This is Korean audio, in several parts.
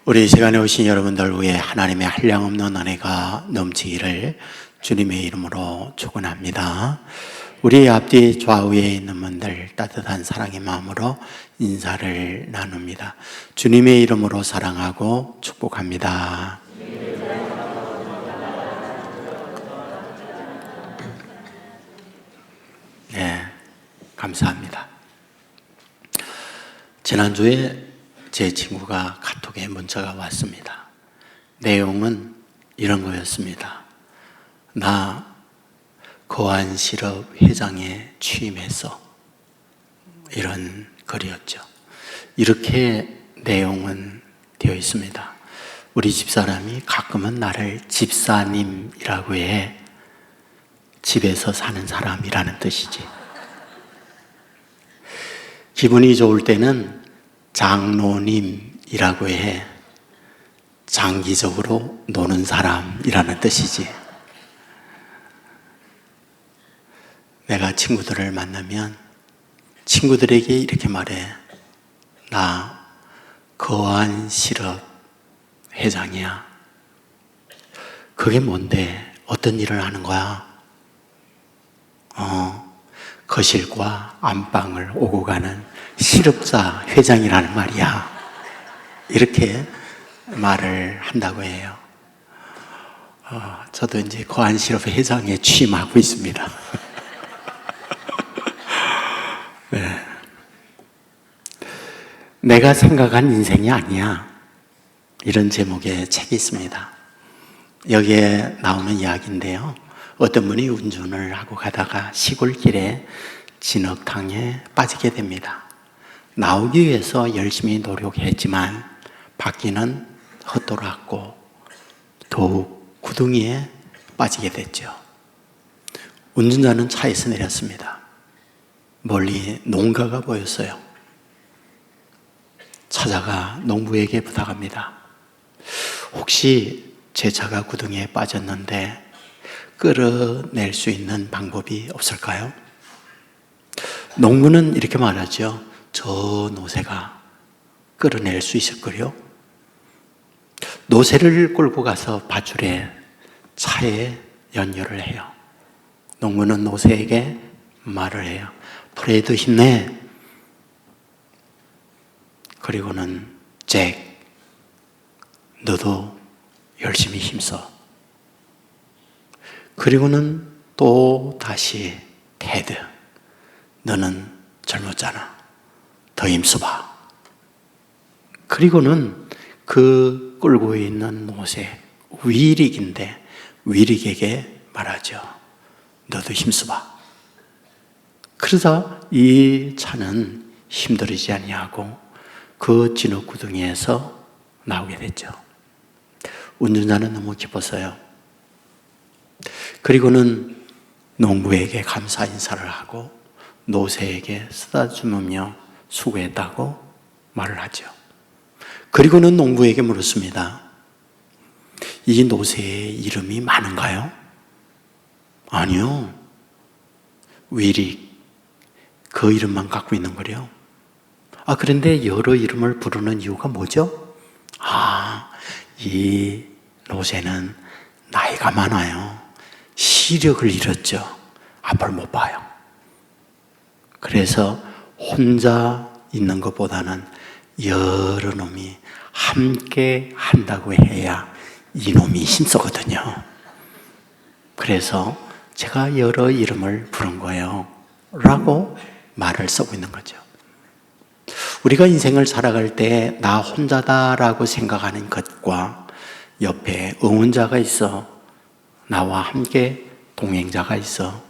우리 이 시간에 오신 여러분들 위해 하나님의 한량없는 은혜가 넘치기를 주님의 이름으로 축원합니다. 우리 앞뒤 좌우에 있는 분들 따뜻한 사랑의 마음으로 인사를 나눕니다. 주님의 이름으로 사랑하고 축복합니다. 네, 감사합니다. 지난주에 제 친구가 카톡에 문자가 왔습니다. 내용은 이런 거였습니다. 나 거안실업 회장에 취임했어. 이런 글이었죠. 이렇게 내용은 되어 있습니다. 우리 집사람이 가끔은 나를 집사님이라고 해. 집에서 사는 사람이라는 뜻이지. 기분이 좋을 때는 장로님이라고 해. 장기적으로 노는 사람이라는 뜻이지. 내가 친구들을 만나면 친구들에게 이렇게 말해. 나 거안실업 회장이야. 그게 뭔데? 어떤 일을 하는 거야? 거실과 안방을 오고 가는 실업자 회장이라는 말이야. 이렇게 말을 한다고 해요. 저도 이제 거안실업 회장에 취임하고 있습니다. 네. 내가 생각한 인생이 아니야. 이런 제목의 책이 있습니다. 여기에 나오는 이야기인데요. 어떤 분이 운전을 하고 가다가 시골길에 진흙탕에 빠지게 됩니다. 나오기 위해서 열심히 노력했지만 바퀴는 헛돌았고 더욱 구덩이에 빠지게 됐죠. 운전자는 차에서 내렸습니다. 멀리 농가가 보였어요. 찾아가 농부에게 부탁합니다. 혹시 제 차가 구덩이에 빠졌는데 끌어낼 수 있는 방법이 없을까요? 농부는 이렇게 말하죠. 저 노새가 끌어낼 수 있을 거요. 노새를 끌고 가서 밧줄에 차에 연결을 해요. 농부는 노새에게 말을 해요. 프레드 힘내. 그리고는 잭, 너도 열심히 힘써. 그리고는 또 다시 테드, 너는 젊었잖아. 더 힘써봐. 그리고는 그 끌고 있는 노새 위릭인데 위릭에게 말하죠. 너도 힘써봐. 그러다 이 차는 힘들이지 아니하고 그 진흙구덩이에서 나오게 됐죠. 운전자는 너무 기뻤어요. 그리고는 농부에게 감사 인사를 하고 노새에게 쓰다듬으며 수고했다고 말을 하죠. 그리고는 농부에게 물었습니다. 이 노새의 이름이 많은가요? 아니요. 위릭, 그 이름만 갖고 있는 거래요. 그런데 여러 이름을 부르는 이유가 뭐죠? 이 노새는 나이가 많아요. 시력을 잃었죠. 앞을 못 봐요. 그래서 혼자 있는 것보다는 여러 놈이 함께 한다고 해야 이놈이 힘쓰거든요. 그래서 제가 여러 이름을 부른 거예요. 라고 말을 쓰고 있는 거죠. 우리가 인생을 살아갈 때 나 혼자다라고 생각하는 것과 옆에 응원자가 있어, 나와 함께 동행자가 있어,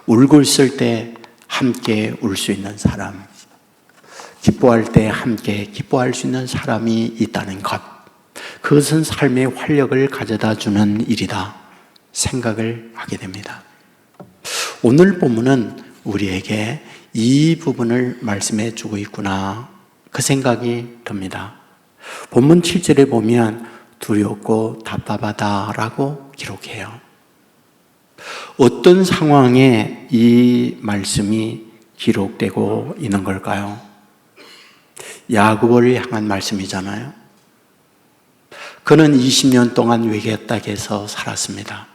울고 있을 때 함께 울 수 있는 사람, 기뻐할 때 함께 기뻐할 수 있는 사람이 있다는 것, 그것은 삶의 활력을 가져다 주는 일이다 생각을 하게 됩니다. 오늘 본문은 우리에게 이 부분을 말씀해 주고 있구나, 그 생각이 듭니다. 본문 7절에 보면 두렵고 답답하다라고 기록해요. 어떤 상황에 이 말씀이 기록되고 있는 걸까요? 야곱을 향한 말씀이잖아요. 그는 20년 동안 외계 땅에서 살았습니다.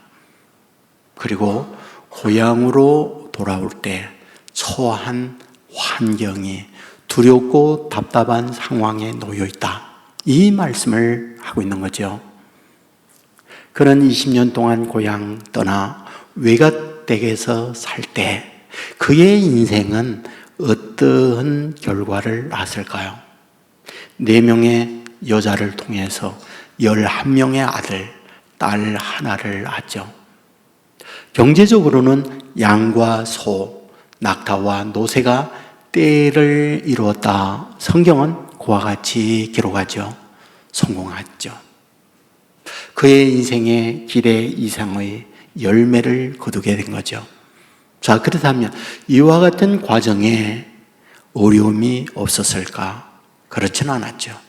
그리고 고향으로 돌아올 때 처한 환경이 두렵고 답답한 상황에 놓여 있다. 이 말씀을 하고 있는 거죠. 그는 20년 동안 고향 떠나 외갓댁에서 살 때 그의 인생은 어떠한 결과를 낳았을까요? 4명의 여자를 통해서 11명의 아들, 딸 하나를 낳았죠. 경제적으로는 양과 소, 낙타와 노새가 때를 이루었다. 성경은 그와 같이 기록하죠. 성공했죠. 그의 인생의 길의 이상의 열매를 거두게 된 거죠. 자, 그렇다면 이와 같은 과정에 어려움이 없었을까? 그렇지는 않았죠.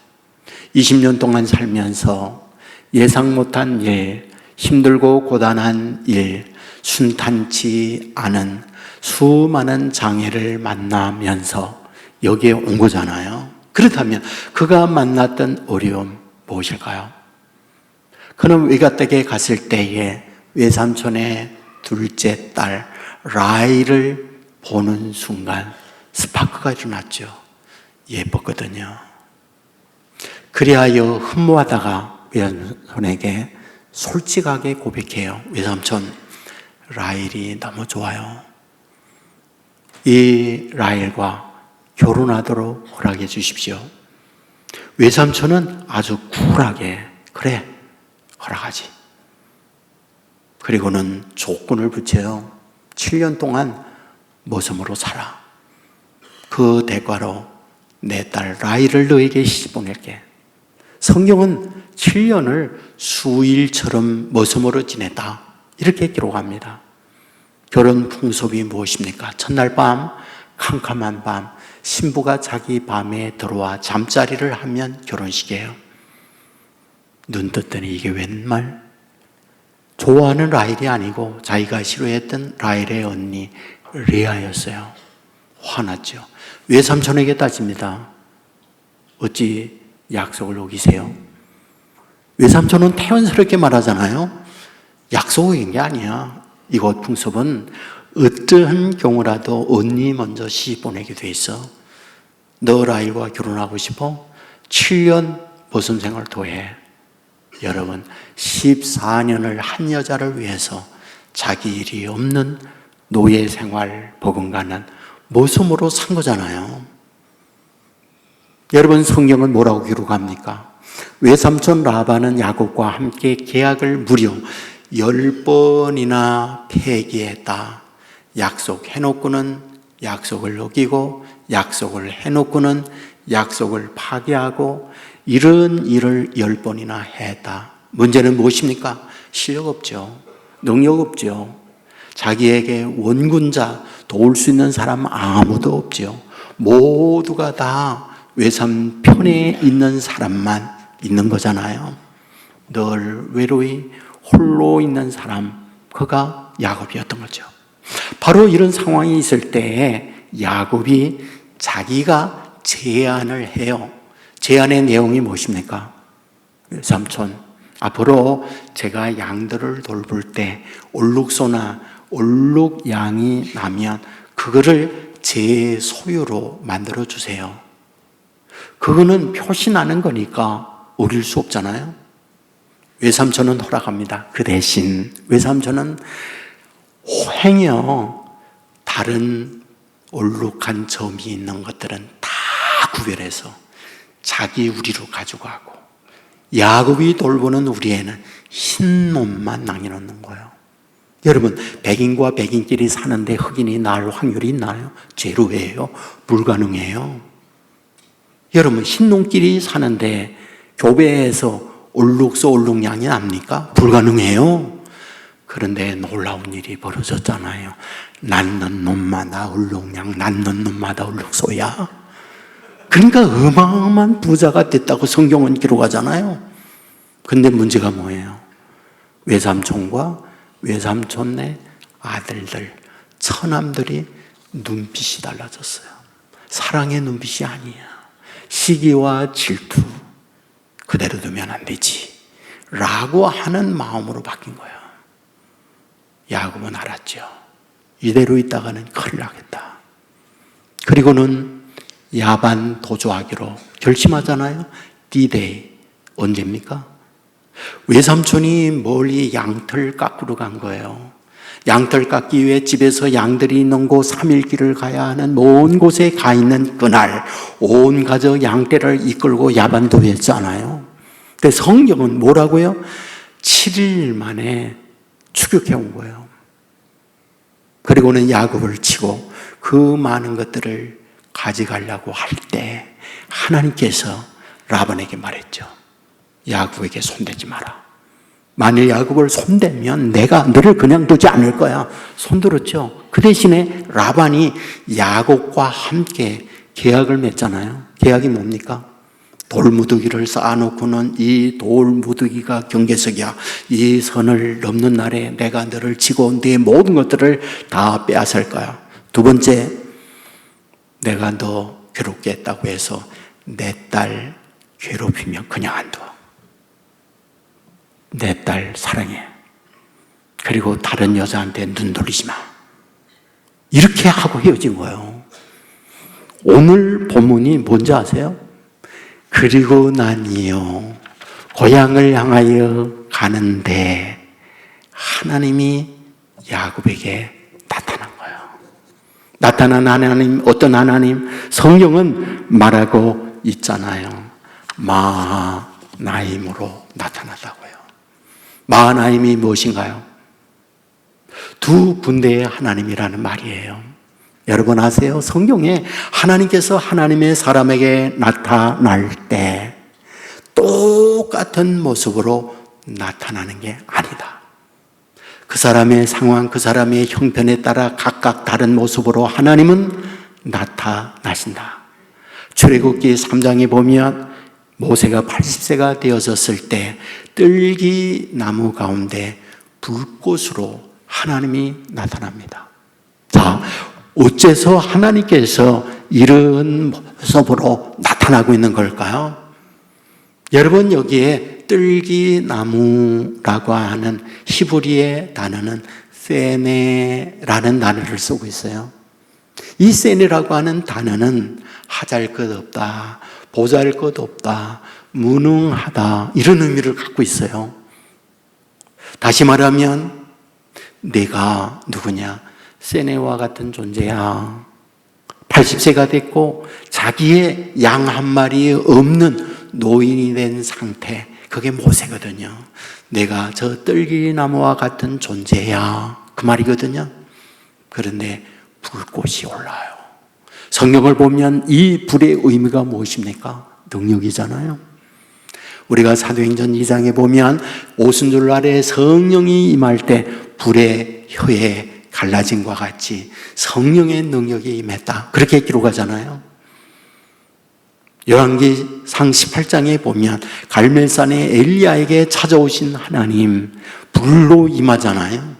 20년 동안 살면서 예상 못한 일, 힘들고 고단한 일, 순탄치 않은 수많은 장애를 만나면서 여기에 온 거잖아요. 그렇다면 그가 만났던 어려움 무엇일까요? 그는 외갓댁에 갔을 때에 외삼촌의 둘째 딸 라이를 보는 순간 스파크가 일어났죠. 예뻤거든요. 그리하여 흠모하다가 외삼촌에게 솔직하게 고백해요. 외삼촌, 라일이 너무 좋아요. 이 라일과 결혼하도록 허락해 주십시오. 외삼촌은 아주 쿨하게 그래, 허락하지. 그리고는 조건을 붙여요. 7년 동안 모섬으로 살아. 그 대가로 내 딸 라일을 너에게 시집보낼게. 성경은 7년을 수일처럼 모섬으로 지냈다. 이렇게 기록합니다. 결혼 풍습이 무엇입니까? 첫날 밤, 캄캄한 밤, 신부가 자기 밤에 들어와 잠자리를 하면 결혼식이에요. 눈 떴더니 이게 웬 말? 좋아하는 라헬이 아니고 자기가 싫어했던 라헬의 언니 레아였어요. 화났죠. 외삼촌에게 따집니다. 어찌 약속을 어기세요? 외삼촌은 태연스럽게 말하잖아요. 약속인 게 아니야. 이곳 풍습은 어떠한 경우라도 언니 먼저 시집 보내게 돼 있어. 너 라헬과 결혼하고 싶어? 7년 모섬 생활 더해. 여러분, 14년을 한 여자를 위해서 자기 일이 없는 노예 생활 버금가는 모섬으로 산 거잖아요. 여러분, 성경은 뭐라고 기록합니까? 외삼촌 라반은 야곱과 함께 계약을 무려 10번이나 폐기했다. 약속해놓고는 약속을 어기고, 약속을 해놓고는 약속을 파기하고, 이런 일을 10번이나 했다. 문제는 무엇입니까? 실력 없죠. 능력 없죠. 자기에게 원군자, 도울 수 있는 사람 아무도 없죠. 모두가 다 외삼 편에 있는 사람만 있는 거잖아요. 늘 외로이 홀로 있는 사람, 그가 야곱이었던 거죠. 바로 이런 상황이 있을 때에 야곱이 자기가 제안을 해요. 제안의 내용이 무엇입니까? 삼촌, 앞으로 제가 양들을 돌볼 때 올룩소나 올룩양이 나면 그거를 제 소유로 만들어 주세요. 그거는 표시나는 거니까 어길 수 없잖아요. 외삼촌은 허락합니다. 그 대신 외삼촌은 행여 다른 올룩한 점이 있는 것들은 다 구별해서 자기 우리로 가져가고, 야곱이 돌보는 우리에는 흰 몸만 남겨놓는 거예요. 여러분, 백인과 백인끼리 사는데 흑인이 나을 확률이 있나요? 제로예요. 불가능해요. 여러분, 흰놈끼리 사는데 교배에서 올룩소 올룩양이 납니까? 불가능해요. 그런데 놀라운 일이 벌어졌잖아요. 낳는 놈마다 올룩양, 낳는 놈마다 올룩소야. 그러니까 어마어마한 부자가 됐다고 성경은 기록하잖아요. 근데 문제가 뭐예요? 외삼촌과 외삼촌네 아들들, 처남들이 눈빛이 달라졌어요. 사랑의 눈빛이 아니야. 시기와 질투, 그대로 두면 안 되지. 라고 하는 마음으로 바뀐 거예요. 야곱은 알았죠. 이대로 있다가는 큰일 나겠다. 그리고는 야반 도주하기로 결심하잖아요. D-Day. 언제입니까? 외삼촌이 멀리 양털 깎으러 간 거예요. 양털 깎기 위해 집에서 양들이 있는 곳 3일 길을 가야 하는 먼 곳에 가 있는 그날 온 가족 양떼를 이끌고 야반도했잖아요. 근데 성경은 뭐라고요? 7일 만에 추격해 온 거예요. 그리고는 야곱을 치고 그 많은 것들을 가져가려고 할 때 하나님께서 라반에게 말했죠. 야곱에게 손대지 마라. 만일 야곱을 손대면 내가 너를 그냥 두지 않을 거야. 손들었죠. 그 대신에 라반이 야곱과 함께 계약을 맺잖아요. 계약이 뭡니까? 돌무더기를 쌓아놓고는 이 돌무더기가 경계석이야. 이 선을 넘는 날에 내가 너를 치고 네 모든 것들을 다 빼앗을 거야. 두 번째, 내가 너 괴롭게 했다고 해서 내 딸 괴롭히면 그냥 안 둬. 내 딸 사랑해. 그리고 다른 여자한테 눈 돌리지 마. 이렇게 하고 헤어진 거예요. 오늘 본문이 뭔지 아세요? 그리고 나니요 고향을 향하여 가는데 하나님이 야곱에게 나타난 거예요. 나타난 하나님, 어떤 하나님? 성경은 말하고 있잖아요. 마하나임으로 나타났다고요. 마하나임이 무엇인가요? 두 군대의 하나님이라는 말이에요. 여러분 아세요? 성경에 하나님께서 하나님의 사람에게 나타날 때 똑같은 모습으로 나타나는 게 아니다. 그 사람의 상황, 그 사람의 형편에 따라 각각 다른 모습으로 하나님은 나타나신다. 출애굽기 3장에 보면 모세가 80세가 되어졌을 때 뜰기 나무 가운데 불꽃으로 하나님이 나타납니다. 자, 어째서 하나님께서 이런 모습으로 나타나고 있는 걸까요? 여러분 여기에 뜰기나무라고 하는 히브리의 단어는 세네라는 단어를 쓰고 있어요. 이 세네라고 하는 단어는 하잘 것 없다, 보잘 것 없다, 무능하다 이런 의미를 갖고 있어요. 다시 말하면 내가 누구냐? 세네와 같은 존재야. 80세가 됐고 자기의 양 한 마리 없는 노인이 된 상태, 그게 모세거든요. 내가 저 뜰기나무와 같은 존재야, 그 말이거든요. 그런데 불꽃이 올라요. 성경을 보면 이 불의 의미가 무엇입니까? 능력이잖아요. 우리가 사도행전 2장에 보면 오순절 날에 성령이 임할 때 불의 혀에 갈라짐과 같이 성령의 능력이 임했다, 그렇게 기록하잖아요. 열왕기상 18장에 보면 갈멜산에 엘리야에게 찾아오신 하나님 불로 임하잖아요.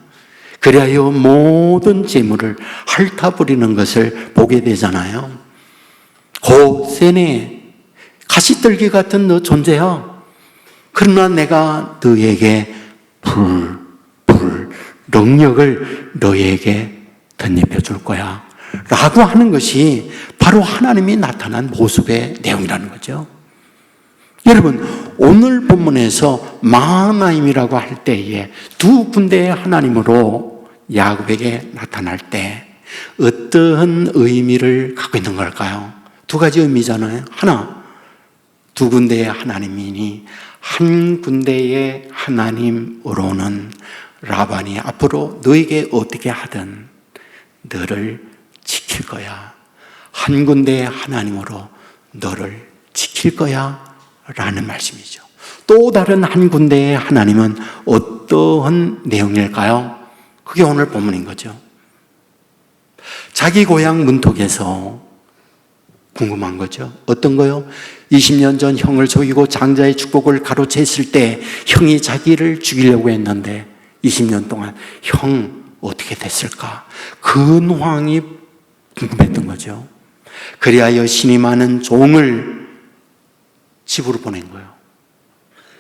그리하여 모든 재물을 핥아버리는 것을 보게 되잖아요. 세네, 가시떨기 같은 너 존재야. 그러나 내가 너에게 능력을 너에게 덧입혀 줄 거야 라고 하는 것이 바로 하나님이 나타난 모습의 내용이라는 거죠. 여러분, 오늘 본문에서 마하나임이라고 할 때에 두 군데의 하나님으로 야곱에게 나타날 때 어떤 의미를 갖고 있는 걸까요? 두 가지 의미잖아요. 하나, 두 군데의 하나님이니 한 군데의 하나님으로는 라반이 앞으로 너에게 어떻게 하든 너를 지킬 거야. 한 군데의 하나님으로 너를 지킬 거야 라는 말씀이죠. 또 다른 한 군데의 하나님은 어떠한 내용일까요? 그게 오늘 본문인 거죠. 자기 고향 문턱에서 궁금한 거죠. 어떤 거요? 20년 전 형을 속이고 장자의 축복을 가로챘을 때 형이 자기를 죽이려고 했는데 20년 동안 형 어떻게 됐을까? 근황이 궁금했던 거죠. 그리하여 신이 많은 종을 집으로 보낸 거예요.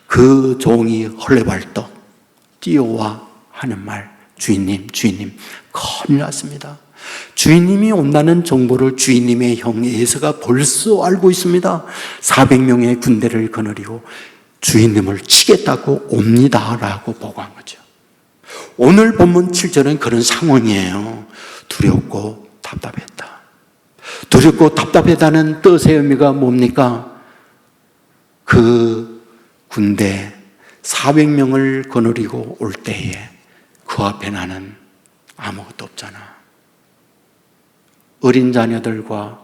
그 종이 헐레벌떡 뛰어와 하는 말, 주인님, 주인님, 큰일 났습니다. 주인님이 온다는 정보를 주인님의 형 에서가 벌써 알고 있습니다. 400명의 군대를 거느리고 주인님을 치겠다고 옵니다 라고 보고한 거죠. 오늘 본문 7절은 그런 상황이에요. 두렵고 답답했다. 두렵고 답답했다는 뜻의 의미가 뭡니까? 그 군대 400명을 거느리고 올 때에 그 앞에 나는 아무것도 없잖아. 어린 자녀들과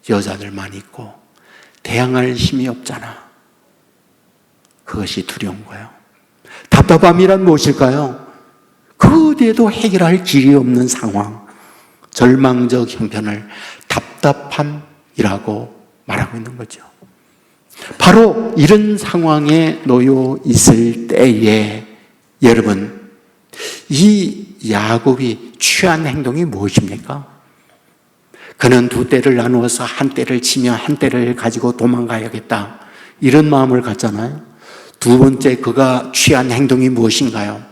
여자들만 있고 대항할 힘이 없잖아. 그것이 두려운 거예요. 답답함이란 무엇일까요? 그 어디에도 해결할 길이 없는 상황, 절망적 형편을 답답함이라고 말하고 있는 거죠. 바로 이런 상황에 놓여 있을 때에 여러분, 이 야곱이 취한 행동이 무엇입니까? 그는 두 떼를 나누어서 한 떼를 치며 한 떼를 가지고 도망가야겠다, 이런 마음을 갖잖아요. 두 번째 그가 취한 행동이 무엇인가요?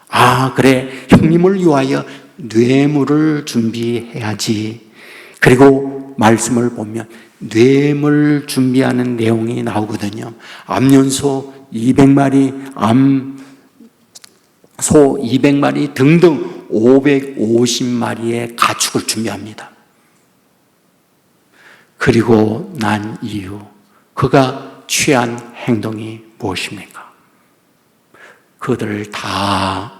아, 그래, 형님을 위하여 뇌물을 준비해야지. 그리고 말씀을 보면 뇌물 준비하는 내용이 나오거든요. 암연소 200마리, 암소 200마리 등등 550마리의 가축을 준비합니다. 그리고 난 이후 그가 취한 행동이 무엇입니까? 그들을 다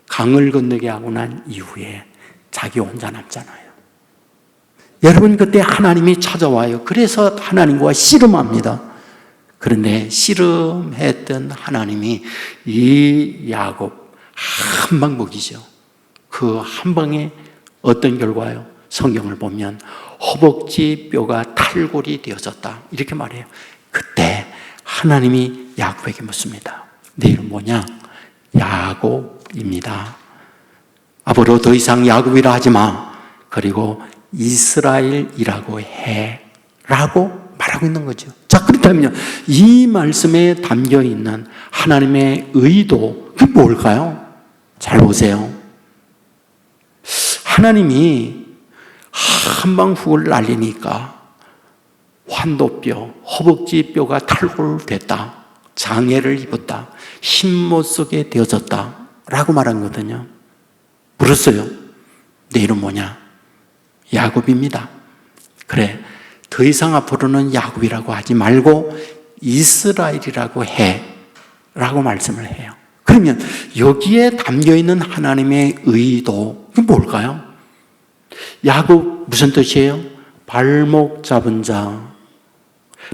강을 건너게 하고 난 이후에 자기 혼자 남잖아요. 여러분, 그때 하나님이 찾아와요. 그래서 하나님과 씨름합니다. 그런데 씨름했던 하나님이 이 야곱 한 방 먹이죠. 그 한 방에 어떤 결과요? 성경을 보면 허벅지 뼈가 탈골이 되어졌다, 이렇게 말해요. 그때 하나님이 야곱에게 묻습니다. 내 이름 뭐냐? 야곱입니다. 앞으로 더 이상 야곱이라 하지 마. 그리고 이스라엘이라고 해 라고 말하고 있는 거죠. 자, 그렇다면 이 말씀에 담겨 있는 하나님의 의도, 그게 뭘까요? 잘 보세요. 하나님이 한방 훅을 날리니까 환도뼈, 허벅지 뼈가 탈골됐다, 장애를 입었다, 힘 못 쓰게 되어졌다 라고 말한 거거든요. 물었어요. 내 이름 뭐냐? 야곱입니다. 그래, 더 이상 앞으로는 야곱이라고 하지 말고 이스라엘이라고 해 라고 말씀을 해요. 그러면 여기에 담겨있는 하나님의 의도, 그게 뭘까요? 야곱 무슨 뜻이에요? 발목 잡은 자.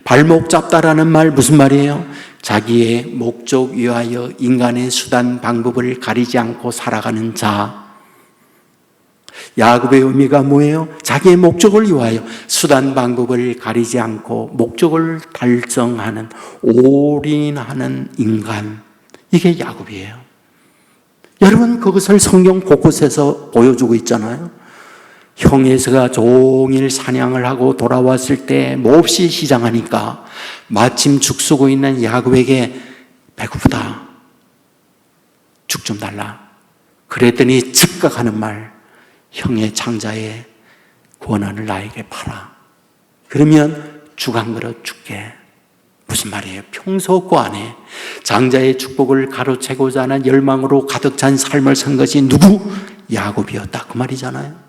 발목 잡다라는 말 무슨 말이에요? 자기의 목적 위하여 인간의 수단 방법을 가리지 않고 살아가는 자. 야곱의 의미가 뭐예요? 자기의 목적을 위하여 수단 방법을 가리지 않고 목적을 달성하는, 올인하는 인간, 이게 야곱이에요. 여러분, 그것을 성경 곳곳에서 보여주고 있잖아요. 형 에서가 종일 사냥을 하고 돌아왔을 때 몹시 시장하니까 마침 죽 쓰고 있는 야곱에게 배고프다, 죽 좀 달라. 그랬더니 즉각 하는 말, 형의 장자의 권한을 나에게 팔아. 그러면 죽 한 그릇 줄게. 무슨 말이에요? 평소 그 안에 장자의 축복을 가로채고자 하는 열망으로 가득 찬 삶을 산 것이 누구? 야곱이었다, 그 말이잖아요.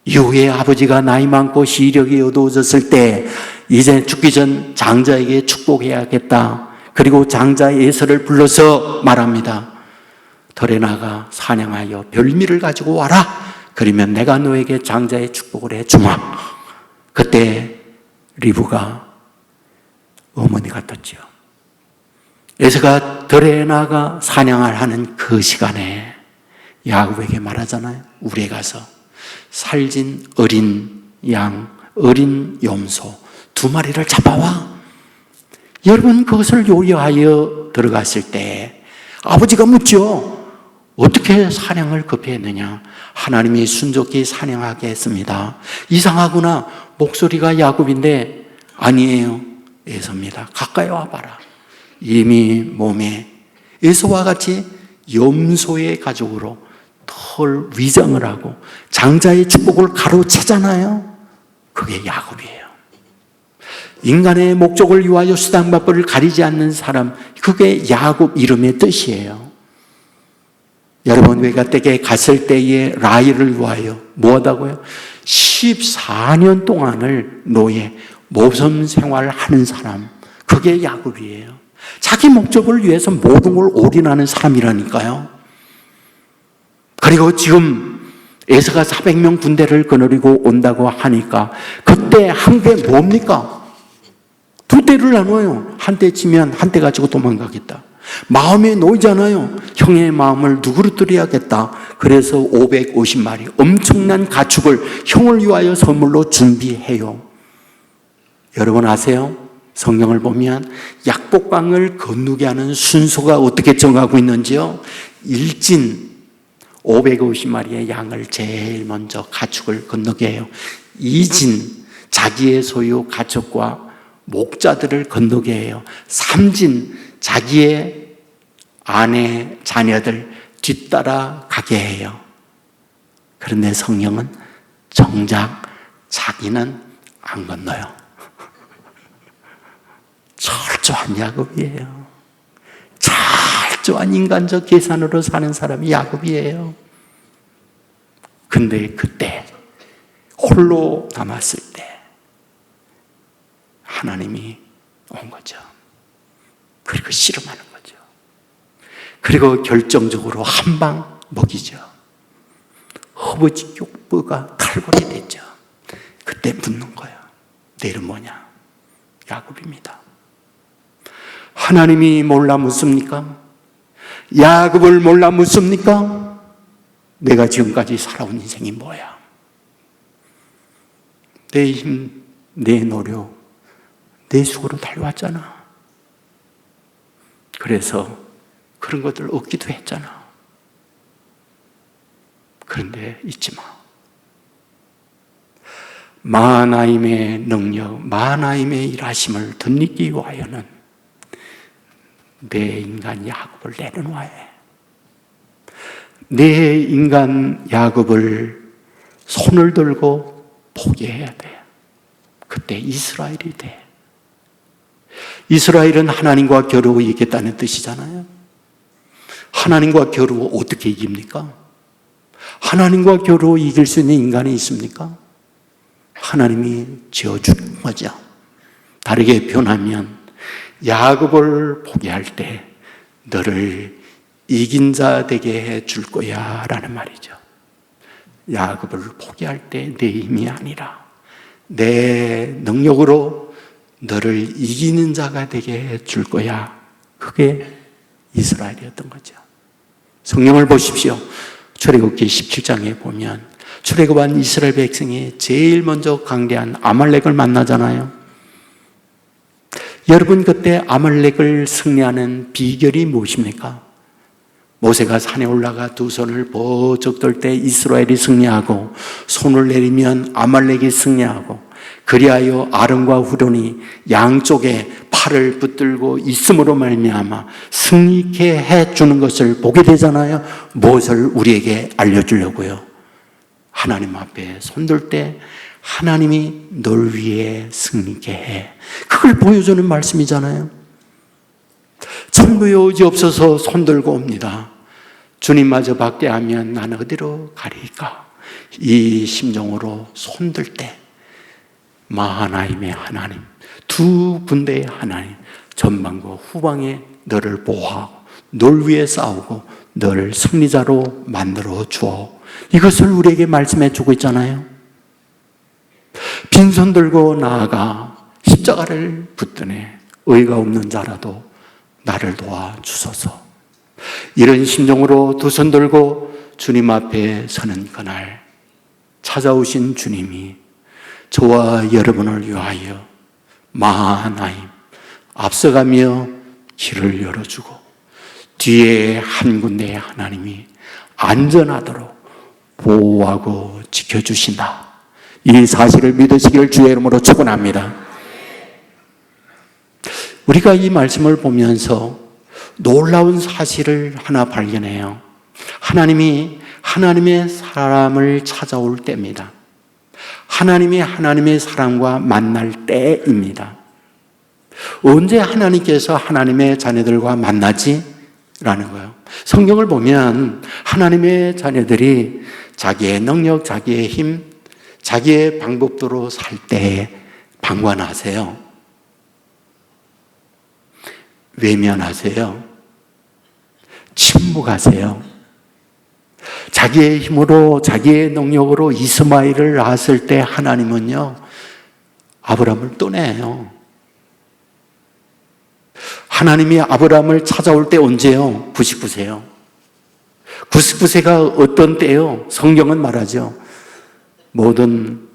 이후에 아버지가 나이 많고 시력이 어두워졌을 때 이제 죽기 전 장자에게 축복해야겠다. 그리고 장자 에서를 불러서 말합니다. 들에 나가 사냥하여 별미를 가지고 와라. 그러면 내가 너에게 장자의 축복을 해주마. 그때 리브가 어머니 같았죠. 에서가 들에 나가 사냥을 하는 그 시간에 야곱에게 말하잖아요. 우리에 가서 살진 어린 양, 어린 염소 2마리를 잡아와. 여러분, 그것을 요리하여 들어갔을 때 아버지가 묻죠. 어떻게 사냥을 급히 했느냐? 하나님이 순조롭게 사냥하게 했습니다. 이상하구나. 목소리가 야곱인데 아니에요, 에서입니다. 가까이 와봐라. 이미 몸에 에서와 같이 염소의 가죽으로 털 위장을 하고 장자의 축복을 가로채잖아요. 그게 야곱이에요. 인간의 목적을 위하여 수단방법을 가리지 않는 사람, 그게 야곱 이름의 뜻이에요. 여러분, 외가댁에 갔을 때에 라헬을 위하여 뭐하다고요? 14년 동안을 노예, 모섬 생활하는 사람, 그게 야곱이에요. 자기 목적을 위해서 모든 걸 올인하는 사람이라니까요. 그리고 지금 에서가 400명 군대를 거느리고 온다고 하니까 그때 한 게 뭡니까? 두 대를 나눠요. 한 대 치면 한 대 가지고 도망가겠다. 마음에 놓이잖아요. 형의 마음을 누구로 드려야겠다. 그래서 550마리 엄청난 가축을 형을 위하여 선물로 준비해요. 여러분 아세요? 성경을 보면 약복강을 건너게 하는 순서가 어떻게 정하고 있는지요? 일진 550마리의 양을 제일 먼저 가축을 건너게 해요. 이진 자기의 소유 가축과 목자들을 건너게 해요. 삼진 자기의 아내 자녀들 뒤따라 가게 해요. 그런데 성령은 정작 자기는 안 건너요. 철저한 야곱이에요. 철저한 인간적 계산으로 사는 사람이 야곱이에요. 근데 그때 홀로 남았을 때 하나님이 온 거죠. 그리고 씨름하는 거죠. 그리고 결정적으로 한 방 먹이죠. 허벅지 뼈가 탈골이 됐죠. 그때 묻는 거예요. 내 이름 뭐냐? 야곱입니다. 하나님이 몰라 묻습니까? 야곱을 몰라 묻습니까? 내가 지금까지 살아온 인생이 뭐야? 내 힘, 내 노력, 내 수고로 달려왔잖아. 그래서 그런 것들을 얻기도 했잖아. 그런데 잊지 마. 마하나임의 능력, 마하나임의 일하심을 덧입기 위하여는 내 인간 야곱을 내려놓아야 해. 내 인간 야곱을 손을 들고 포기해야 돼. 그때 이스라엘이 돼. 이스라엘은 하나님과 겨루어 이기겠다는 뜻이잖아요. 하나님과 겨루어 어떻게 이깁니까? 하나님과 겨루어 이길 수 있는 인간이 있습니까? 하나님이 지어주는 거죠. 다르게 표현하면 야곱을 포기할 때 너를 이긴 자 되게 해줄 거야 라는 말이죠. 야곱을 포기할 때 내 힘이 아니라 내 능력으로 너를 이기는 자가 되게 해줄 거야. 그게 이스라엘이었던 거죠. 성경을 보십시오. 출애굽기 17장에 보면 출애굽한 이스라엘 백성이 제일 먼저 강대한 아말렉을 만나잖아요. 여러분, 그때 아말렉을 승리하는 비결이 무엇입니까? 모세가 산에 올라가 두 손을 번쩍 들 때 이스라엘이 승리하고 손을 내리면 아말렉이 승리하고, 그리하여 아론과 후론이 양쪽에 팔을 붙들고 있음으로 말미암아 승리케 해주는 것을 보게 되잖아요. 무엇을 우리에게 알려주려고요? 하나님 앞에 손들 때 하나님이 널 위해 승리케 해. 그걸 보여주는 말씀이잖아요. 천부의 의지 없어서 손들고 옵니다. 주님마저 박대하면 나는 어디로 가리까? 이 심정으로 손들 때 마하나임의 하나님, 두 군데의 하나님, 전방과 후방에 너를 보호하고 널 위해 싸우고 너를 승리자로 만들어 주어. 이것을 우리에게 말씀해 주고 있잖아요. 빈손 들고 나아가 십자가를 붙드네 의가 없는 자라도 나를 도와주소서. 이런 심정으로 두 손 들고 주님 앞에 서는 그날 찾아오신 주님이 저와 여러분을 위하여 마하나임 앞서가며 길을 열어주고 뒤에 한 군데의 하나님이 안전하도록 보호하고 지켜주신다. 이 사실을 믿으시길 주의 이름으로 축원합니다. 우리가 이 말씀을 보면서 놀라운 사실을 하나 발견해요. 하나님이 하나님의 사람을 찾아올 때입니다. 하나님이 하나님의 사람과 만날 때입니다. 언제 하나님께서 하나님의 자녀들과 만나지? 라는 거예요. 성경을 보면 하나님의 자녀들이 자기의 능력, 자기의 힘, 자기의 방법대로 살 때 방관하세요. 외면하세요. 침묵하세요. 자기의 힘으로, 자기의 능력으로 이스마엘을 낳았을 때 하나님은요, 아브라함을 떠내요. 하나님이 아브라함을 찾아올 때 언제요? 99세요. 99세가 어떤 때요? 성경은 말하죠. 모든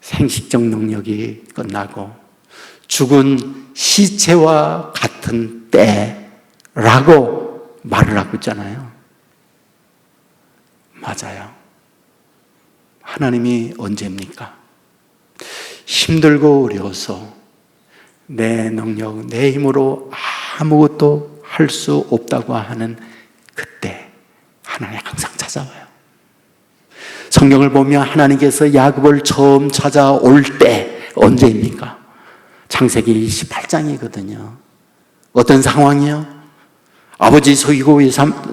생식적 능력이 끝나고 죽은 시체와 같은 때라고 말을 하고 있잖아요. 맞아요. 하나님이 언제입니까? 힘들고 어려워서 내 능력, 내 힘으로 아무것도 할 수 없다고 하는 그때 하나님 항상 찾아와요. 성경을 보면 하나님께서 야곱을 처음 찾아올 때 언제입니까? 창세기 28장이거든요. 어떤 상황이요? 아버지 속이고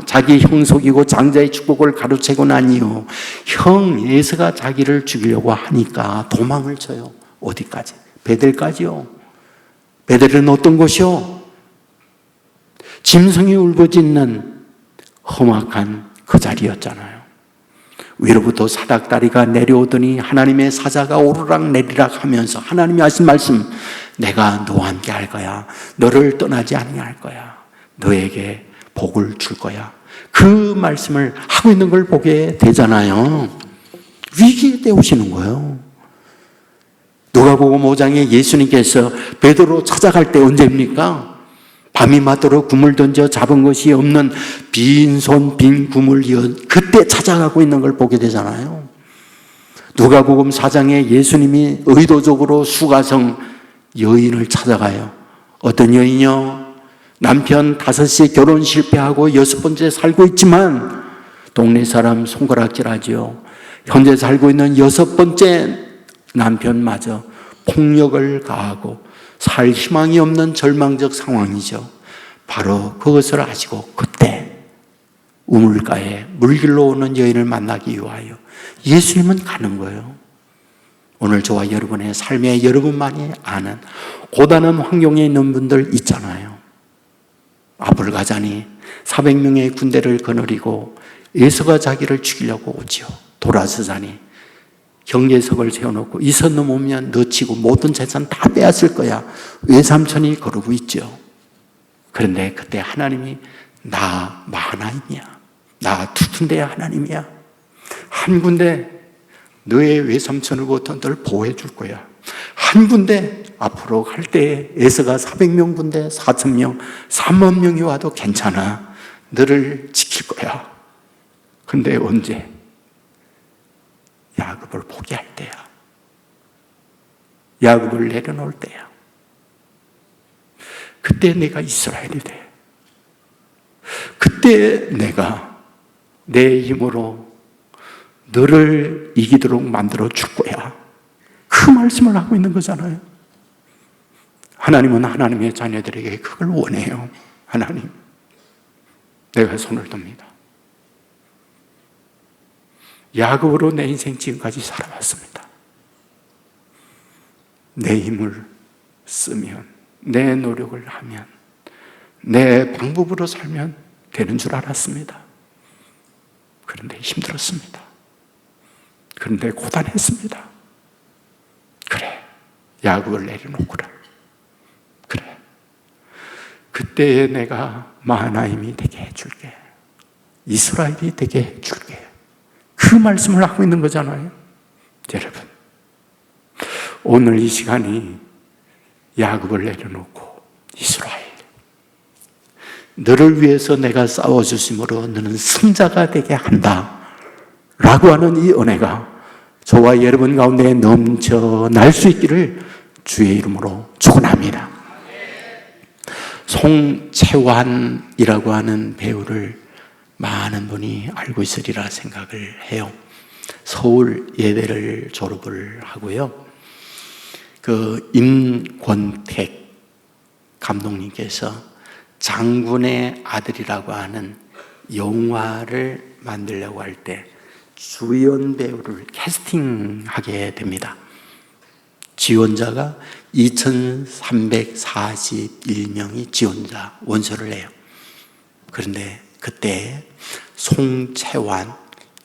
자기 형 속이고 장자의 축복을 가로채고 난 이후 형 에서가 자기를 죽이려고 하니까 도망을 쳐요. 어디까지? 베델까지요. 베델은 어떤 곳이요? 짐승이 울부짖는 험악한 그 자리였잖아요. 위로부터 사닥다리가 내려오더니 하나님의 사자가 오르락 내리락 하면서 하나님이 하신 말씀, 내가 너와 함께 할 거야. 너를 떠나지 아니할 거야. 너에게 복을 줄 거야. 그 말씀을 하고 있는 걸 보게 되잖아요. 위기에 때우시는 거예요. 누가복음 5장에 예수님께서 베드로 찾아갈 때 언제입니까? 밤이 맞도록 굼을 던져 잡은 것이 없는 빈손 빈 굼을 이어 그때 찾아가고 있는 걸 보게 되잖아요. 누가복음 4장에 예수님이 의도적으로 수가성 여인을 찾아가요. 어떤 여인이요? 남편 5시 결혼 실패하고 6번째 살고 있지만 동네 사람 손가락질하죠. 현재 살고 있는 6번째 남편마저 폭력을 가하고 살 희망이 없는 절망적 상황이죠. 바로 그것을 아시고 그때 우물가에 물길로 오는 여인을 만나기 위하여 예수님은 가는 거예요. 오늘 저와 여러분의 삶에 여러분만이 아는 고단한 환경에 있는 분들 있잖아요. 앞을 가자니 400명의 군대를 거느리고 예수가 자기를 죽이려고 오지요. 돌아서자니 경계석을 세워놓고 이 선 넘으면 너 치고 모든 재산 다 빼앗을 거야. 외삼촌이 그러고 있죠. 그런데 그때 하나님이 나 마하나임이야. 나 투둔대의 하나님이야. 한 군데 너의 외삼촌으로부터 널 보호해 줄 거야. 한 군데 앞으로 갈 때 에서가 400명 군대 4,000명 3만 명이 와도 괜찮아. 너를 지킬 거야. 근데 언제? 야곱을 포기할 때야. 야곱을 내려놓을 때야. 그때 내가 이스라엘이 돼. 그때 내가 내 힘으로 너를 이기도록 만들어 줄 거야. 그 말씀을 하고 있는 거잖아요. 하나님은 하나님의 자녀들에게 그걸 원해요. 하나님, 내가 손을 듭니다. 야곱으로 내 인생 지금까지 살아왔습니다. 내 힘을 쓰면, 내 노력을 하면, 내 방법으로 살면 되는 줄 알았습니다. 그런데 힘들었습니다. 그런데 고단했습니다. 그래, 야곱을 내려놓구라. 그래, 그때에 내가 마하나임이 되게 해줄게. 이스라엘이 되게 해줄게. 그 말씀을 하고 있는 거잖아요. 여러분, 오늘 이 시간이 야곱을 내려놓고 이스라엘, 너를 위해서 내가 싸워주심으로 너는 승자가 되게 한다 라고 하는 이 은혜가 저와 여러분 가운데 넘쳐날 수 있기를 주의 이름으로 축원합니다. 송채환이라고 하는 배우를 많은 분이 알고 있으리라 생각을 해요. 서울 예대를 졸업을 하고요. 그 임권택 감독님께서 장군의 아들이라고 하는 영화를 만들려고 할 때 주연 배우를 캐스팅하게 됩니다. 지원자가 2341명이 지원자 원서를 내요. 그런데 그때 송채환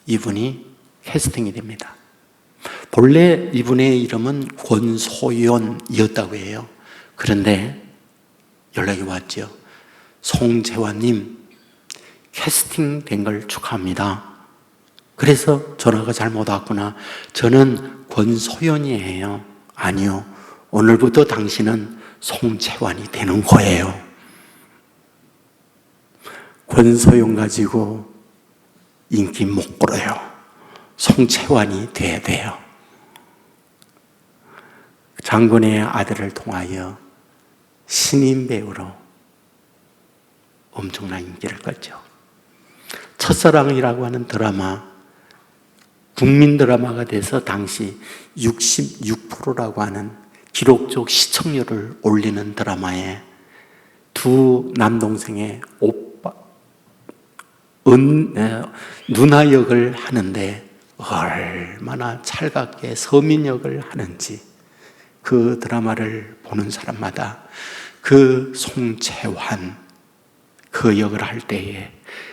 이분이 캐스팅이 됩니다. 본래 이분의 이름은 권소연이었다고 해요. 그런데 연락이 왔죠. 송채환님 캐스팅된 걸 축하합니다. 그래서 전화가 잘못 왔구나. 저는 권소연이에요. 아니요. 오늘부터 당신은 송채환이 되는 거예요. 권소연 가지고 인기 못 끌어요. 송채환이 돼야 돼요. 장군의 아들을 통하여 신인 배우로 엄청난 인기를 끌죠. 첫사랑이라고 하는 드라마, 국민 드라마가 돼서 당시 66%라고 하는 기록적 시청률을 올리는 드라마에 두 남동생의 누나 역을 하는데 얼마나 찰갑게 서민 역을 하는지 그 드라마를 보는 사람마다 그 송채환 그 역을 할 때에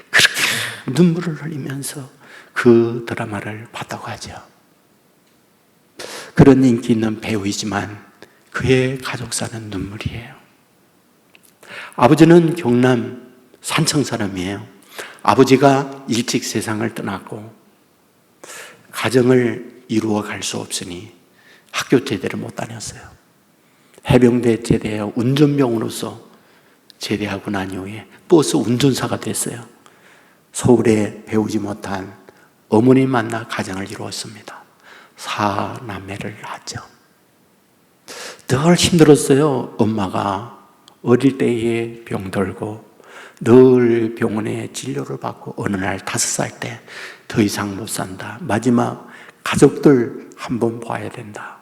그렇게 눈물을 흘리면서 그 드라마를 봤다고 하죠. 그런 인기 있는 배우이지만 그의 가족사는 눈물이에요. 아버지는 경남 산청 사람이에요. 아버지가 일찍 세상을 떠났고 가정을 이루어 갈 수 없으니 학교 제대를 못 다녔어요. 해병대 제대하여 운전병으로서 제대하고 난 이후에 버스 운전사가 됐어요. 서울에 배우지 못한 어머니 만나 가정을 이루었습니다. 4남매를 낳았죠. 늘 힘들었어요. 엄마가 어릴 때에 병들고 늘 병원에 진료를 받고 어느 날 5살 때 더 이상 못 산다. 마지막 가족들 한번 봐야 된다.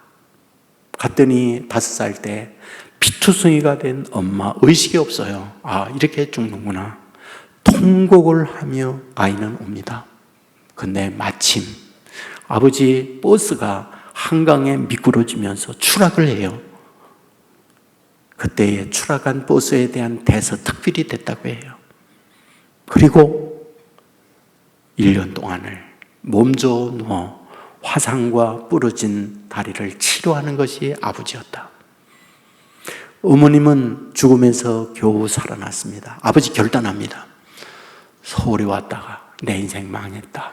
갔더니 5살 때 피투성이가 된 엄마 의식이 없어요. 아, 이렇게 죽는구나. 통곡을 하며 아이는 옵니다. 근데 마침 아버지 버스가 한강에 미끄러지면서 추락을 해요. 그때에 추락한 버스에 대한 대서특필이 됐다고 해요. 그리고 1년 동안을 몸져 누워 화상과 부러진 다리를 치료하는 것이 아버지였다. 어머님은 죽음에서 겨우 살아났습니다. 아버지 결단합니다. 서울에 왔다가 내 인생 망했다.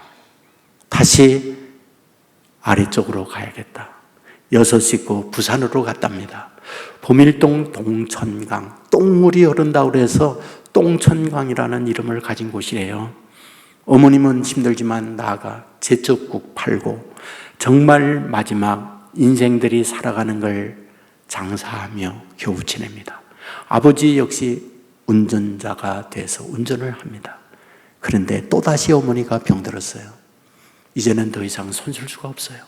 다시 아래쪽으로 가야겠다. 6식구 부산으로 갔답니다. 보밀동 동천강, 똥물이 흐른다고 해서 똥천강이라는 이름을 가진 곳이에요. 어머님은 힘들지만 나아가 제첩국 팔고 정말 마지막 인생들이 살아가는 걸 장사하며 겨우 지냅니다. 아버지 역시 운전자가 돼서 운전을 합니다. 그런데 또다시 어머니가 병들었어요. 이제는 더 이상 손쓸 수가 없어요.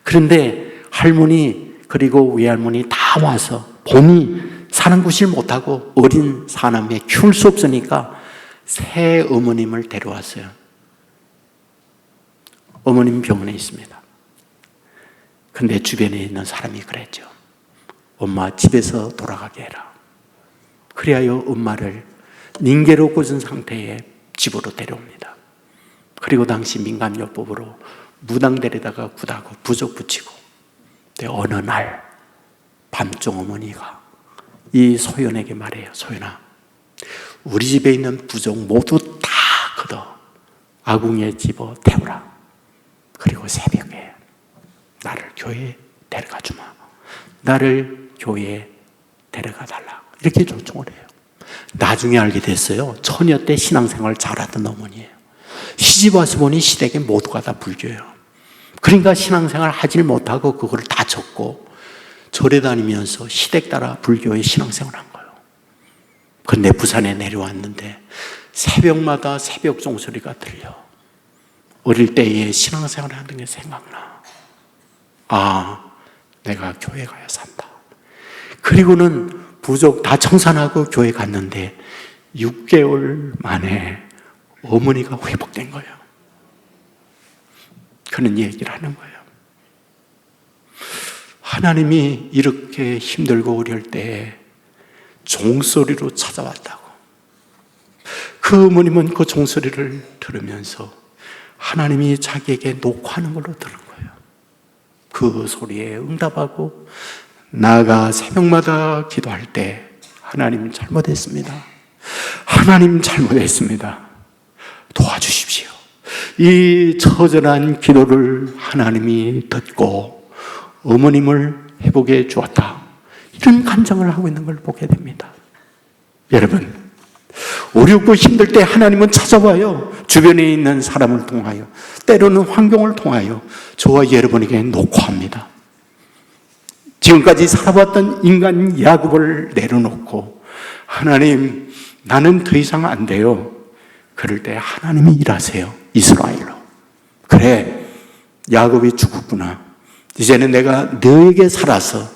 그런데 할머니 그리고 외할머니 다 와서 본이 사는 곳을 못하고 어린 사남매 키울 수 없으니까 새 어머님을 데려왔어요. 어머님 병원에 있습니다. 근데 주변에 있는 사람이 그랬죠. 엄마 집에서 돌아가게 해라. 그리하여 엄마를 닝게로 꽂은 상태에 집으로 데려옵니다. 그리고 당시 민간요법으로 무당들에다가 굿하고 부적 붙이고 어느 날 밤중 어머니가 이 소연에게 말해요. 소연아, 우리 집에 있는 부적 모두 다 걷어 아궁이에 집어 태우라. 그리고 새벽에 나를 교회에 데려가 주마. 나를 교회에 데려가 달라. 이렇게 요청을 해요. 나중에 알게 됐어요. 처녀 때 신앙생활 잘하던 어머니예요. 시집 와서 보니 시댁에 모두가 다 불교예요. 그러니까 신앙생활 하질 못하고 그거를 다 적고 절에 다니면서 시댁 따라 불교의 신앙생활을 한 거예요. 근데 부산에 내려왔는데 새벽마다 새벽 종소리가 들려. 어릴 때의 신앙생활을 하는 게 생각나. 아, 내가 교회 가야 산다. 그리고는 부족 다 청산하고 교회 갔는데 6개월 만에 어머니가 회복된 거예요. 그런 얘기를 하는 거예요. 하나님이 이렇게 힘들고 어려울 때 종소리로 찾아왔다고. 그 어머님은 그 종소리를 들으면서 하나님이 자기에게 녹화하는 걸로 들은 거예요. 그 소리에 응답하고 나아가 새벽마다 기도할 때 하나님 잘못했습니다. 하나님 잘못했습니다. 도와주십시오. 이 처절한 기도를 하나님이 듣고 어머님을 회복해 주었다. 이런 간증을 하고 있는 걸 보게 됩니다. 여러분, 어렵고 힘들 때 하나님은 찾아와요. 주변에 있는 사람을 통하여, 때로는 환경을 통하여 저와 여러분에게 녹화합니다. 지금까지 살아왔던 인간 야곱을 내려놓고 하나님, 나는 더 이상 안 돼요. 그럴 때 하나님이 일하세요. 이스라엘로. 그래, 야곱이 죽었구나. 이제는 내가 너에게 살아서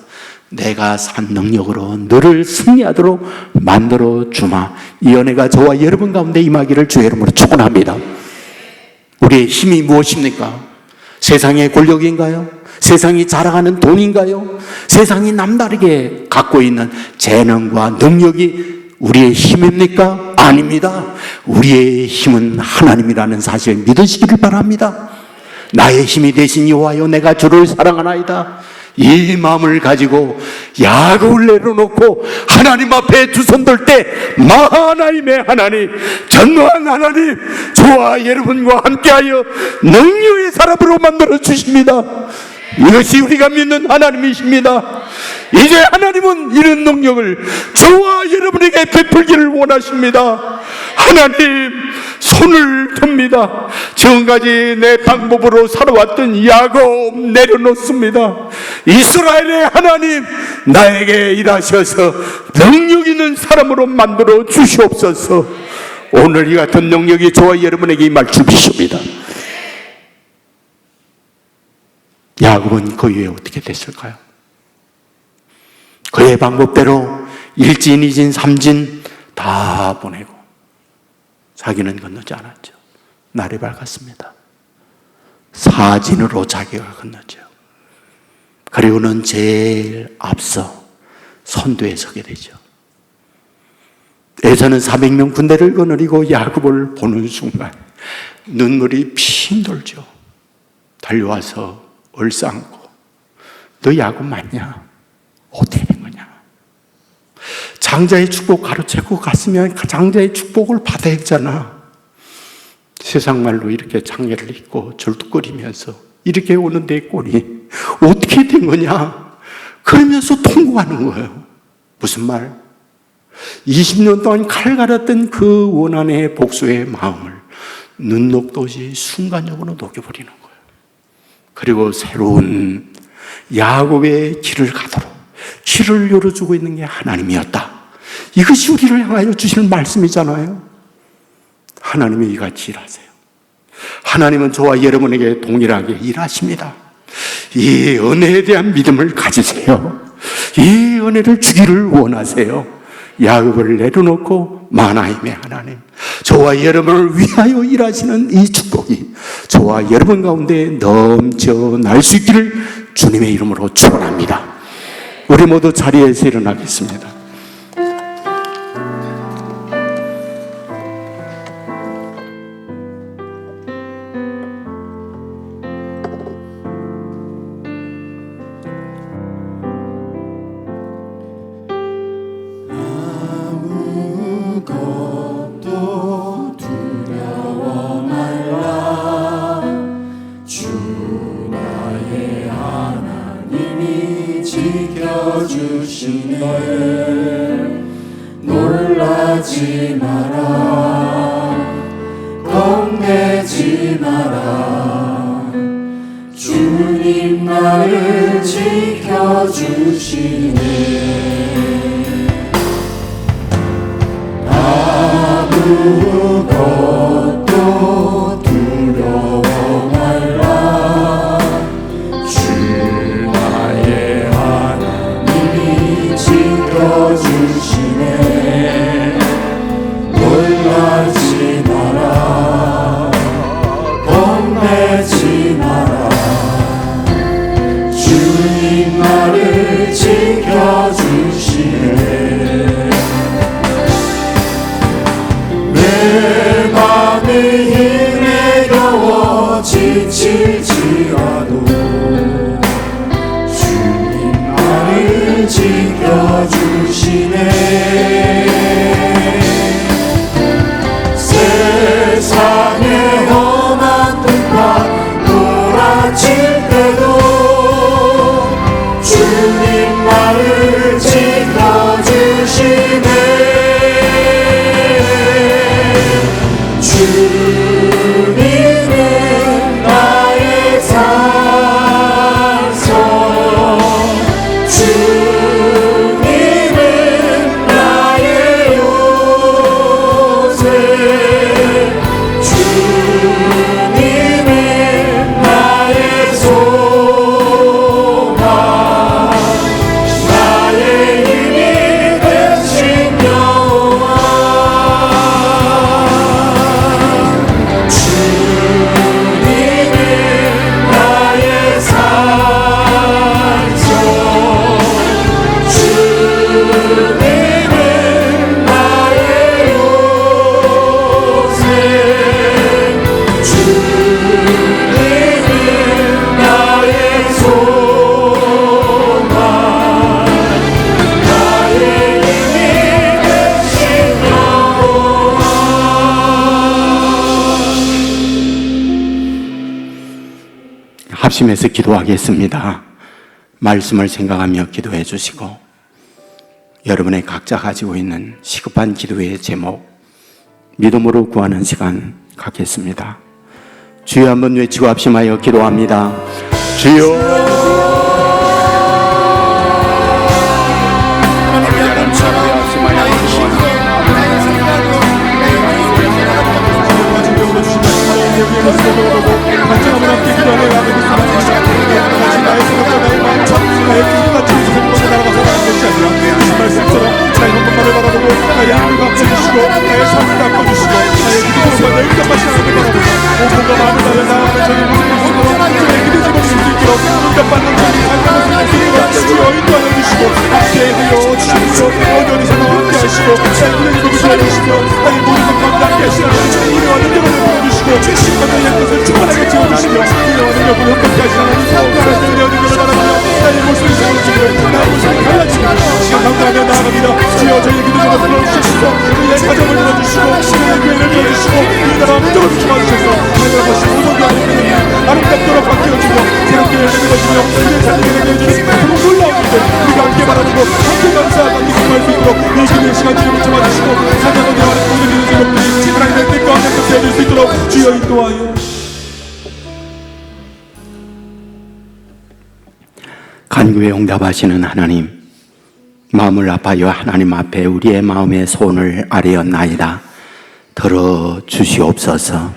내가 산 능력으로 너를 승리하도록 만들어 주마. 이 은혜가 저와 여러분 가운데 임하기를 주의 이름으로 축원합니다. 우리의 힘이 무엇입니까? 세상의 권력인가요? 세상이 자랑하는 돈인가요? 세상이 남다르게 갖고 있는 재능과 능력이 우리의 힘입니까? 아닙니다. 우리의 힘은 하나님이라는 사실을 믿으시기를 바랍니다. 나의 힘이 되신 여호와여, 내가 주를 사랑하나이다. 이 마음을 가지고 야곱을 내려놓고 하나님 앞에 두 손 들 때 마하나임의 하나님, 전능한 하나님, 저와 여러분과 함께하여 능력의 사람으로 만들어 주십니다. 이것이 우리가 믿는 하나님이십니다. 이제 하나님은 이런 능력을 저와 여러분에게 베풀기를 원하십니다. 하나님, 손을 듭니다. 지금까지 내 방법으로 살아왔던 야곱 내려놓습니다. 이스라엘의 하나님, 나에게 일하셔서 능력 있는 사람으로 만들어 주시옵소서. 오늘 이 같은 능력이 저와 여러분에게 임할 줄이십니다. 야곱은 그 이후에 어떻게 됐을까요? 그의 방법대로 일진, 이진, 삼진 다 보내고 자기는 건너지 않았죠. 날이 밝았습니다. 사진으로 자기가 건너죠. 그리고는 제일 앞서 선두에 서게 되죠. 에서는 400명 군대를 거느리고 야곱을 보는 순간 눈물이 핑 돌죠. 달려와서 얼싸안고, 너 야곱 맞냐? 어떻게 된 거냐? 장자의 축복 가로채고 갔으면 장자의 축복을 받아야 했잖아. 세상 말로 이렇게 장례를 입고 절뚝거리면서 이렇게 오는 내 꼴이 어떻게 된 거냐? 그러면서 통곡하는 거예요. 무슨 말? 20년 동안 칼 갈았던 그 원한의 복수의 마음을 눈 녹듯이 순간적으로 녹여버리는 거예요. 그리고 새로운 야곱의 길을 가도록 길을 열어주고 있는 게 하나님이었다. 이것이 우리를 향하여 주시는 말씀이잖아요. 하나님이 이같이 일하세요. 하나님은 저와 여러분에게 동일하게 일하십니다. 이 은혜에 대한 믿음을 가지세요. 이 은혜를 주기를 원하세요. 야곱을 내려놓고 마나임의 하나님, 저와 여러분을 위하여 일하시는 이 축복이 저와 여러분 가운데 넘쳐날 수 있기를 주님의 이름으로 축원합니다. 우리 모두 자리에서 일어나겠습니다. 놀라지 마라, 겁내지 마라. 주님 나를 지켜주시네. 아무것도 두려워 말라. 주 나의 하나님이 지켜주시네. 놀라지 마라. 겁내지 마라. 주님 나를 지켜주시네. 내 맘이 힘에 겨워 지칠지라도 주님 나를 지켜주시네. 세상의 험한 풍파 몰아칠 때도 주님 나를 지켜주시네. 주님은 나의 산성. 주님은 나의 요새. 주님은 나의 소망. 나의 힘이 되신 여호와. 주님은 나의 산성. 주님은 나의 요새. 주님은 나의 소망. 나의 힘이 되신 여호와. 합심해서 기도하겠습니다. 말씀을 생각하며 기도해 주시고 여러분의 각자 가지고 있는 시급한 기도의 제목 믿음으로 구하는 시간 갖겠습니다. 주여 한번 외치고 합심하여 기도합니다. 주여 주여 인도하여. 간구에 응답하시는 하나님, 마음을 아파하여 하나님 앞에 우리의 마음의 소원을 아뢰었나이다. 들어주시옵소서.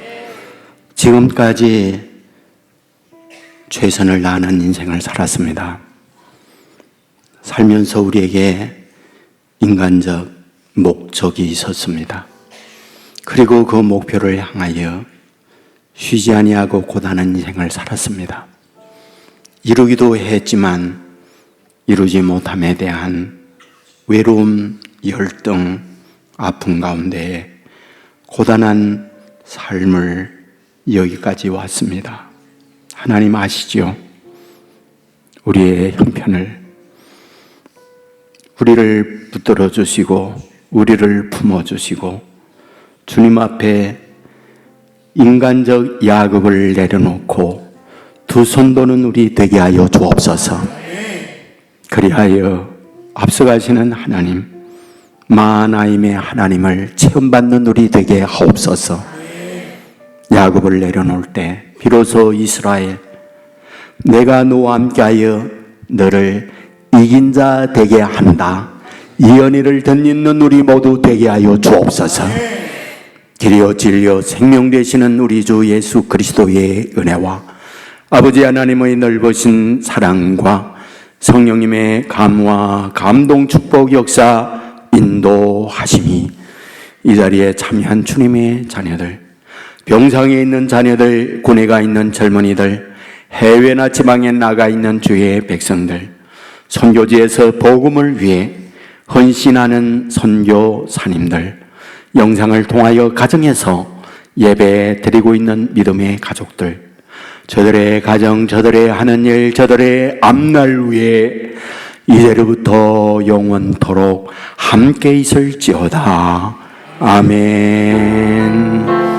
지금까지 최선을 다하는 인생을 살았습니다. 살면서 우리에게 인간적 목적이 있었습니다. 그리고 그 목표를 향하여 쉬지 아니하고 고단한 인생을 살았습니다. 이루기도 했지만 이루지 못함에 대한 외로움, 열등, 아픔 가운데 고단한 삶을 여기까지 왔습니다. 하나님 아시죠? 우리의 형편을, 우리를 붙들어 주시고 우리를 품어 주시고 주님 앞에 인간적 야급을 내려놓고 두 손 도는 우리 되게 하여 주옵소서. 그리하여 앞서가시는 하나님, 마하나임의 하나님을 체험받는 우리 되게 하옵소서. 야곱을 내려놓을 때 비로소 이스라엘, 내가 너와 함께하여 너를 이긴 자 되게 한다, 이 연희를 덧입는 우리 모두 되게 하여 주옵소서. 길이요 진리요 생명 되시는 우리 주 예수 그리스도의 은혜와 아버지 하나님의 넓으신 사랑과 성령님의 감화, 감동, 축복, 역사, 인도하심이 이 자리에 참여한 주님의 자녀들, 병상에 있는 자녀들, 군에 가 있는 젊은이들, 해외나 지방에 나가 있는 주의 백성들, 선교지에서 복음을 위해 헌신하는 선교사님들, 영상을 통하여 가정에서 예배 드리고 있는 믿음의 가족들, 저들의 가정, 저들의 하는 일, 저들의 앞날 위에 이제로부터 영원토록 함께 있을지어다. 아멘.